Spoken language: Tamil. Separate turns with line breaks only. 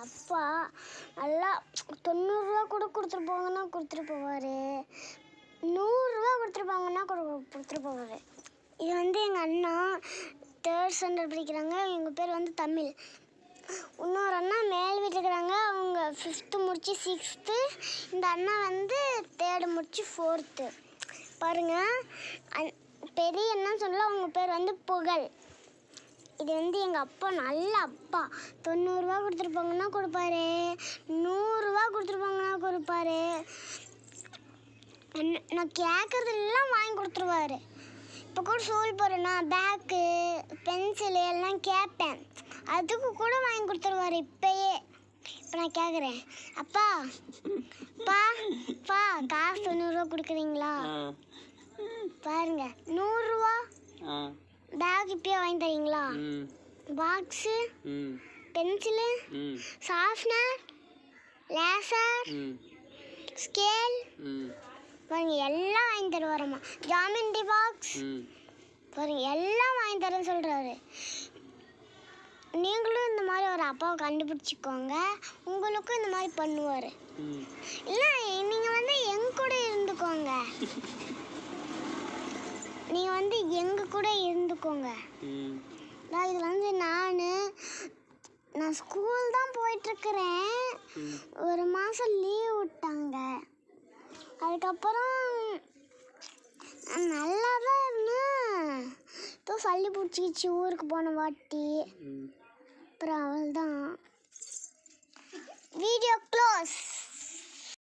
அப்பா நல்லா 90 ரூபா கூட கொடுத்துட்டு போங்கன்னா கொடுத்துட்டு போவார், 100 ரூபா கொடுத்துருப்பாங்கன்னா கொடுத்துட்டு போவார். இது வந்து எங்கள் அண்ணா 3rd ஸ்டாண்டர்ட் படிக்கிறாங்க. எங்கள் பேர் வந்து தமிழ். இன்னொரு அண்ணா மேல் வீட்டில் இருக்கிறாங்க, அவங்க 5th முடிச்சு 6th. இந்த அண்ணா வந்து 3rd முடிச்சு 4th. பாருங்கள், பெரிய அண்ணா சொல்லல, அவங்க பேர் வந்து புகழ். இது வந்து எங்கள் அப்பா நல்ல அப்பா. 90 ரூபா கொடுத்துருப்பாங்கன்னா கொடுப்பாரு, 100 ரூபா கொடுத்துருப்பாங்கன்னா கொடுப்பாரு. நான் கேட்குறதெல்லாம் வாங்கி கொடுத்துருவாரு. இப்போ கூட ஸ்கூல் போகிறேன்னா பேக்கு பென்சிலு எல்லாம் கேட்பேன், அதுக்கு கூட வாங்கி கொடுத்துருவாரு இப்போயே. இப்போ நான் கேட்குறேன், அப்பா காசு 90 ரூபா கொடுக்குறீங்களா? பாருங்க, 100 ரூபா பேக் இப்பயே வாங்கி தரீங்களா? Box, pencil, sharpener, laser, scale பாருங்க எல்லாம் வாங்கி தருவாரம்மா. ஜாமெண்ட்ரி பாக்ஸ் பாருங்க எல்லாம் வாங்கி தரேன்னு சொல்கிறாரு. நீங்களும் இந்த மாதிரி ஒரு அப்பாவை கண்டுபிடிச்சிக்கோங்க, உங்களுக்கும் இந்த மாதிரி பண்ணுவார். இல்லை நீங்கள் வந்து எங்கள் கூட இருந்துக்கோங்க, நீங்கள் வந்து எங்கள் கூட இருந்துக்கோங்க. இது வந்து நான் ஸ்கூல் தான் போயிட்டுருக்கிறேன். ஒரு மாதம் லீவ் விட்டாங்க. அதுக்கப்புறம் நல்லா தான் இருந்தேன். இப்போ சளி பிடிச்சிக்கிச்சு ஊருக்கு போன வாட்டி. அப்புறம் அவள் தான் வீடியோ க்ளோஸ்.